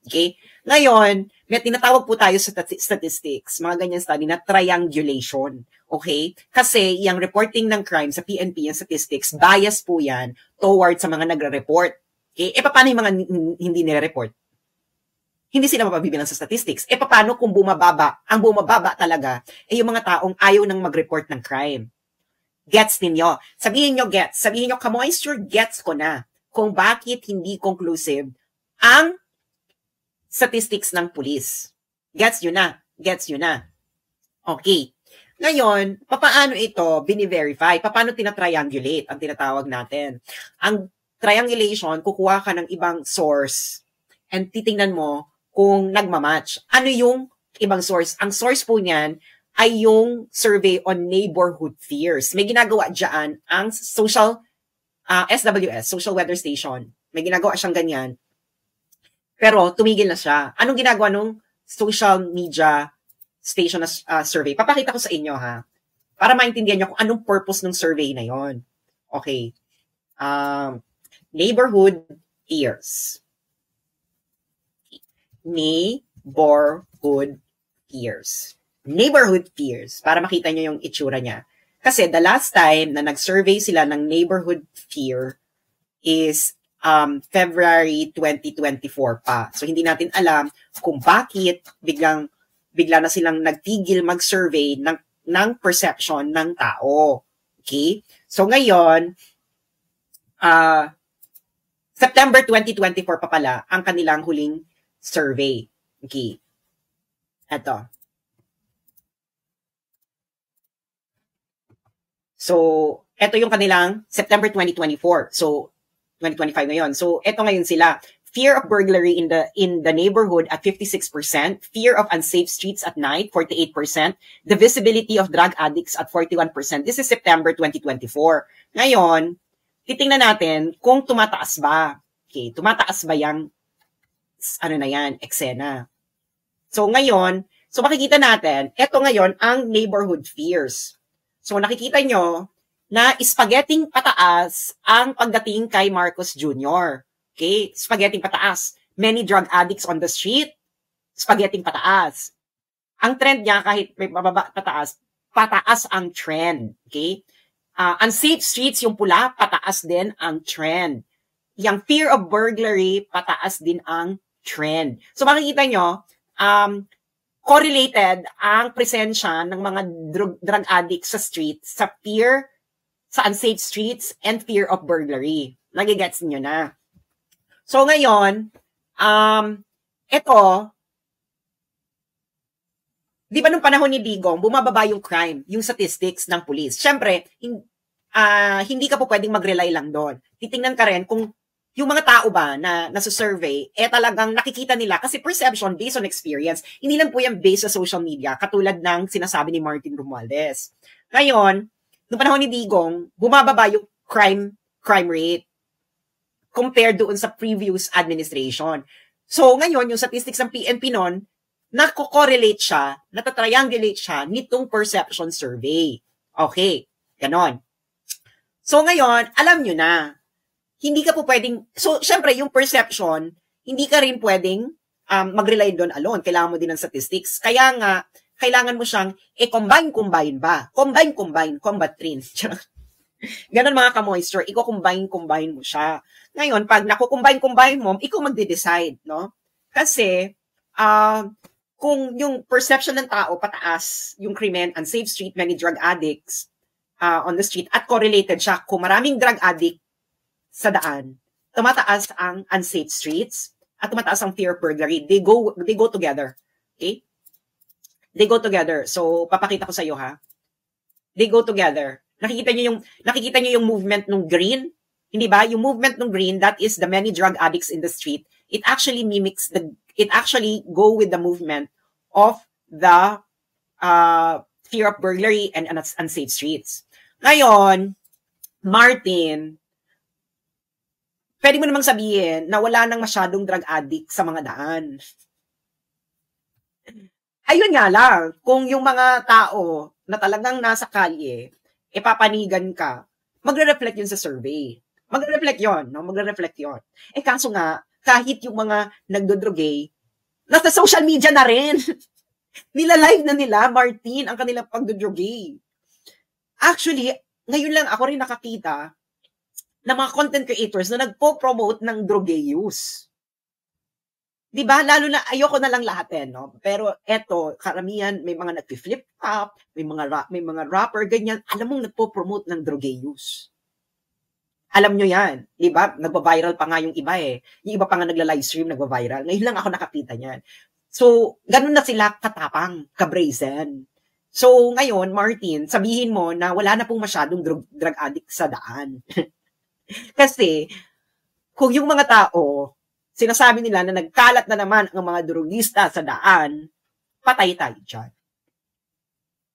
Okay? Ngayon, may tinatawag po tayo sa statistics, mga ganyan study na triangulation. Okay? Kasi yung reporting ng crime sa PNP, yung statistics, bias po yan towards sa mga nagre-report. Okay? Paano yung mga hindi nire-report? Hindi sila mapabibilang sa statistics. Paano kung bumababa? Ang bumababa talaga yung mga taong ayaw nang mag-report ng crime. Gets ninyo? Sabihin nyo gets. Sabihin nyo, kamoisture, gets ko na kung bakit hindi conclusive ang statistics ng pulis. Gets nyo na? Gets nyo na? Okay. Ngayon, paano ito bini-verify? Paano tina-triangulate ang tinatawag natin? Ang triangulation, kukuha ka ng ibang source and titingnan mo kung nagmamatch. Ano yung ibang source? Ang source po niyan ay yung survey on neighborhood fears. May ginagawa dyan ang SWS, Social Weather Station. May ginagawa siyang ganyan. Pero tumigil na siya. Anong ginagawa nung social media station na survey? Papakita ko sa inyo ha. Para maintindihan nyo kung anong purpose ng survey na yon. Okay. Neighborhood fears. Neighborhood fears. Neighborhood fears. Para makita nyo yung itsura niya. Kasi the last time na nag-survey sila ng neighborhood fear is February 2024 pa. So hindi natin alam kung bakit bigla na silang nagtigil mag-survey ng perception ng tao. Okay? So ngayon, September 2024 pa pala ang kanilang huling survey. Okay. Ito. So, ito yung kanilang September 2024. So, 2025 ngayon. So, ito ngayon sila. Fear of burglary in the neighborhood at 56%. Fear of unsafe streets at night, 48%. The visibility of drug addicts at 41%. This is September 2024. Ngayon, titingnan natin kung tumataas ba. Okay, tumataas ba yung na yan, eksena. So, ngayon, makikita natin, ito ngayon ang neighborhood fears. So, nakikita nyo na spaghetting pataas ang pagdating kay Marcos Jr. Okay? Spaghetting pataas. Many drug addicts on the street, spaghetting pataas. Ang trend niya, kahit may mababa pataas, pataas ang trend. Okay? Unsafe streets, yung pula, pataas din ang trend. Yung fear of burglary, pataas din ang trend. So makikita nyo, correlated ang presensya ng mga drug addicts sa street sa fear, sa unsafe streets, and fear of burglary. Nagigets nyo na. So ngayon, ito, di ba nung panahon ni Digong, bumababa yung crime, yung statistics ng police. Siyempre, hindi ka po pwedeng mag-rely lang doon. Titingnan ka rin kung yung mga tao ba na nasa-survey, talagang nakikita nila, kasi perception based on experience, hindi lang po yan based sa social media, katulad ng sinasabi ni Martin Romualdez. Ngayon, nung panahon ni Digong, bumababa yung crime rate compared doon sa previous administration. So, ngayon, yung statistics ng PNP noon, nako-correlate siya, natatriangulate siya nitong perception survey. Okay, ganon. So, ngayon, alam nyo na, hindi ka po pwedeng, so, syempre, yung perception, hindi ka rin pwedeng mag-rely doon alone. Kailangan mo din ng statistics. Kaya nga, kailangan mo siyang combine ba? Combine, combat train. Ganon mga ka-moisture, combine mo siya. Ngayon, pag nakukombine mo, ikaw magde-decide, no? Kasi, kung yung perception ng tao pataas, yung krimen, unsafe street, many drug addicts on the street, at correlated siya, kung maraming drug addict sa daan, tumataas ang unsafe streets, at tumataas ang fear of burglary. They go together. Okay? They go together. So, papakita ko sa iyo ha. They go together. Nakikita niyo yung movement ng green? Hindi ba? Yung movement ng green, that is the many drug addicts in the street. It actually go with the movement of the fear of burglary and unsafe streets. Ngayon, Martin, pwede mo namang sabihin na wala nang masyadong drug addict sa mga daan. Ayun nga lang, kung yung mga tao na talagang nasa kalye, papanigan ka, magre-reflect yun sa survey. Magre-reflect yun, no? Magre-reflect yun. Kaso nga, kahit yung mga nagdodrogay, Nasa social media na rin. Nila-live na nila, Martin, ang kanilang pagdodroge. Actually, ngayon lang ako rin nakakita ng mga content creators na nagpo-promote ng droge use. Diba? Lalo na, ayoko na lang lahat no? Pero eto, karamihan, may mga nag-flip top, may mga rapper, ganyan. Alam mong nagpo-promote ng droge use. Alam nyo yan. Diba? Nagpa-viral pa nga yung iba Yung iba pa nga nagla-livestream, nagpa-viral. Ngayon lang ako nakakita niyan. So, ganun na sila katapang, kabrazen. So, ngayon, Martin, sabihin mo na wala na pong masyadong drug addict sa daan. Kasi, kung yung mga tao, sinasabi nila na nagkalat na naman ang mga drugista sa daan, patay tayo dyan.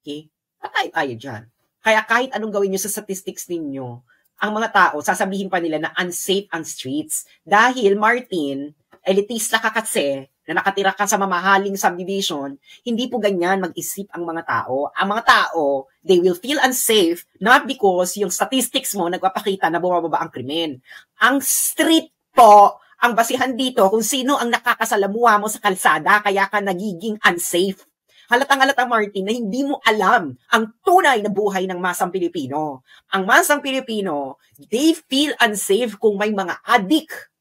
Okay? Patay tayo dyan. Kaya kahit anong gawin nyo sa statistics ninyo, ang mga tao, sasabihin pa nila na unsafe ang streets. Dahil, Martin, elitista ka kasi, na nakatira ka sa mamahaling subdivision, hindi po ganyan mag-isip ang mga tao. Ang mga tao, they will feel unsafe not because yung statistics mo nagpapakita na bumababa ang krimen. Ang street po, ang basihan dito kung sino ang nakakasalamuha mo sa kalsada kaya ka nagiging unsafe. Halatang-halatang, Martin, na hindi mo alam ang tunay na buhay ng masang Pilipino. Ang masang Pilipino, they feel unsafe kung may mga adik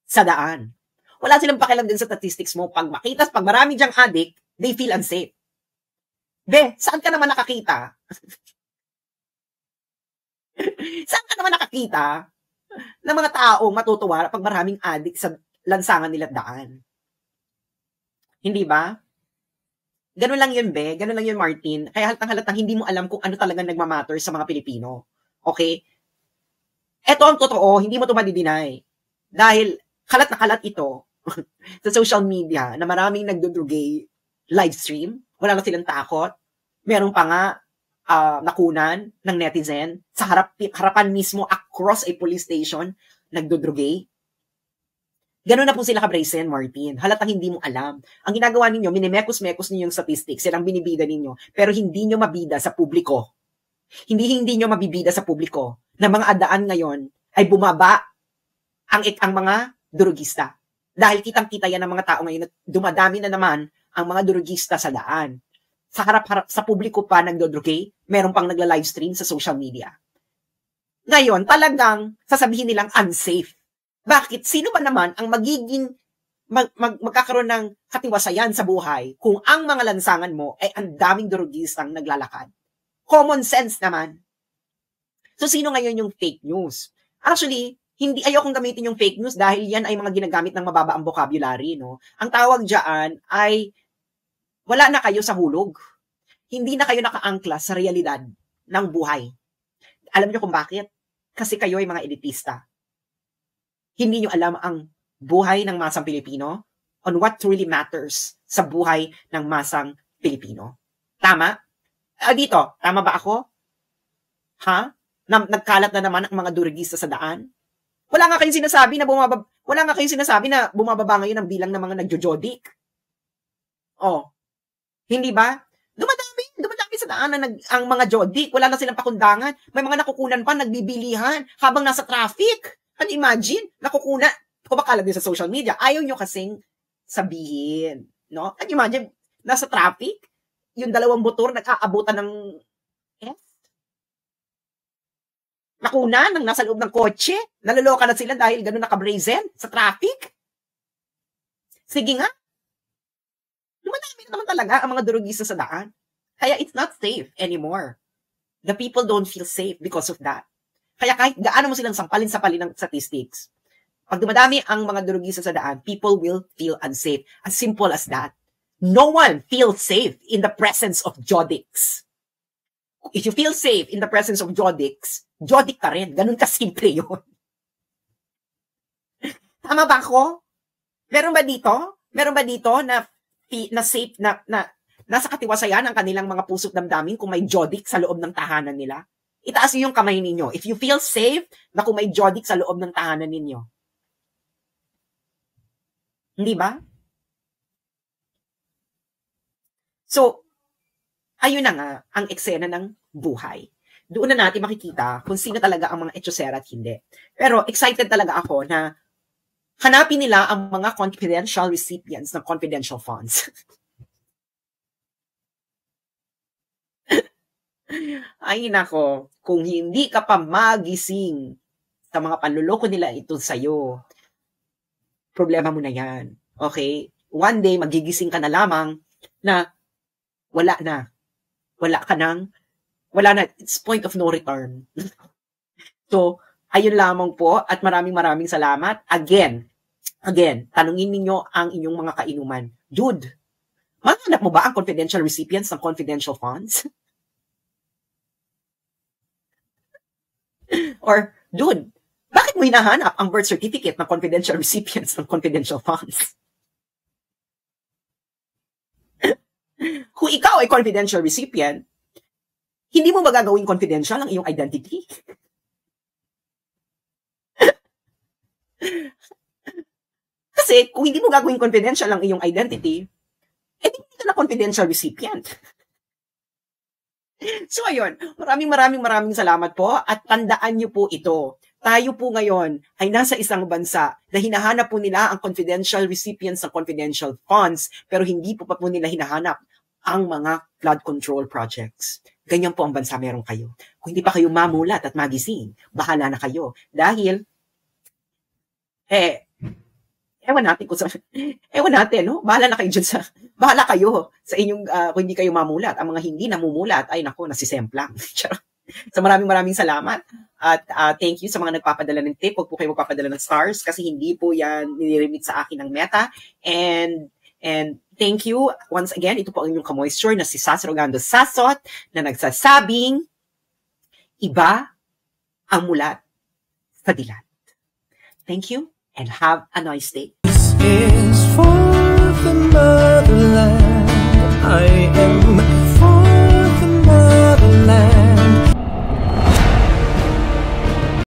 sa daan. Wala silang pakialam din sa statistics mo. Pag marami dyang addict, they feel unsafe. Saan ka naman nakakita? Saan ka naman nakakita ng mga tao matutuwa pag maraming addict sa lansangan nila daan? Hindi ba? Ganun lang yun, Ganun lang yun, Martin. Kaya halatang-halatang hindi mo alam kung ano talagang nagmamatter sa mga Pilipino. Okay? Ito ang totoo, hindi mo ito madideny. Dahil kalat na kalat ito sa social media na maraming nagdodrogay live stream. Wala na silang takot. Meron pa nga nakunan ng netizen sa harapan mismo across a police station nagdodrogay. Ganun na po sila kabrazen, Martin. Halatang hindi mo alam. Ang ginagawa ninyo, minimekos-mekos ninyo yung statistics, silang binibida ninyo, pero hindi nyo mabida sa publiko. Hindi nyo mabibida sa publiko na mga adaan ngayon ay bumaba ang mga drugista. Dahil kitang-kita yan ng mga tao ngayon na dumadami na naman ang mga drugista sa daan. Sa harap-harap, sa publiko pa nagdodrogay, meron pang nagla-livestream sa social media. Ngayon, talagang sasabihin nilang unsafe. Bakit? Sino ba naman ang magiging magkakaroon ng katiwasayan sa buhay kung ang mga lansangan mo ay ang daming drugistang naglalakad? Common sense naman. So, sino ngayon yung fake news? Actually, hindi ayokong gamitin yung fake news dahil yan ay mga ginagamit ng mababa ang vocabulary, no? Ang tawag diyan ay wala na kayo sa hulog. Hindi na kayo nakaangkla sa realidad ng buhay. Alam niyo kung bakit? Kasi kayo ay mga elitista. Hindi niyo alam ang buhay ng masang Pilipino on what truly matters sa buhay ng masang Pilipino. Tama? Dito, tama ba ako? Ha? Nagkalat na naman ang mga durigista sa daan? Wala nga kayong sinasabi na bumababa ngayon ang bilang ng mga nagjojodik. Hindi ba? Dumadami sa daan ang mga jodik. Wala na silang pakundangan. May mga nakukunan pa, nagbibilihan habang nasa traffic. Can imagine? Nakukunan. Kumakalat din sa social media. Ayaw nyo kasing sabihin. No? Can imagine? Nasa traffic, yung dalawang motor nag-aabutan ng nakuna nang nasa loob ng kotse, naloloka na sila dahil gano'n nakabrazen sa traffic. Sige nga. Dumadami na naman talaga ang mga drugista sa daan. Kaya it's not safe anymore. The people don't feel safe because of that. Kaya kahit gaano mo silang sampalin-sapalin ng statistics, pag dumadami ang mga drugista sa daan, people will feel unsafe. As simple as that. No one feels safe in the presence of jodics. If you feel safe in the presence of jodics, jodik ka rin. Ganun ka-simple yun. Tama ba ako? Meron ba dito na safe na nasa katiwasayan ang kanilang mga puso't damdamin kung may jodik sa loob ng tahanan nila? Itaas niyo yung kamay ninyo. If you feel safe na kung may jodik sa loob ng tahanan ninyo. Hindi ba? So, ayun na nga ang eksena ng buhay. Doon na natin makikita kung sino talaga ang mga etsyosera at hindi. Pero excited talaga ako na hanapin nila ang mga confidential recipients ng confidential funds. Ay nako, kung hindi ka pa magising sa mga panluloko nila ito sa'yo, problema mo na yan. Okay? One day, magigising ka na lamang na wala na. Wala na. It's point of no return. So, ayun lamang po at maraming salamat. Again, tanungin ninyo ang inyong mga kainuman. Dude, mahanap mo ba ang confidential recipients ng confidential funds? Or, dude, bakit mo hinahanap ang birth certificate ng confidential recipients ng confidential funds? Kung ikaw ay confidential recipient, hindi mo ba gagawing confidential ang iyong identity? Kasi kung hindi mo gagawing confidential ang iyong identity, hindi ka na confidential recipient. So ayun, maraming salamat po at tandaan niyo po ito. Tayo po ngayon ay nasa isang bansa na hinahanap po nila ang confidential recipients ng confidential funds pero hindi po pa po nila hinahanap ang mga flood control projects. Ganyan po ang bansa meron kayo. Kung hindi pa kayo mamulat at magising, bahala na kayo. Dahil, ewan natin, no? Bahala kayo sa inyong, kung hindi kayo mamulat. Ang mga hindi namumulat, ay nako, nasisemplang. So maraming salamat. At thank you sa mga nagpapadala ng tip. Huwag po kayo magpapadala ng stars kasi hindi po yan nire-remit sa akin ng Meta. And thank you once again. Ito po ang inyong kamoisture na si Sas Rogando Sasot na nagsasabing iba ang mulat sa dilat. Thank you and have a nice day.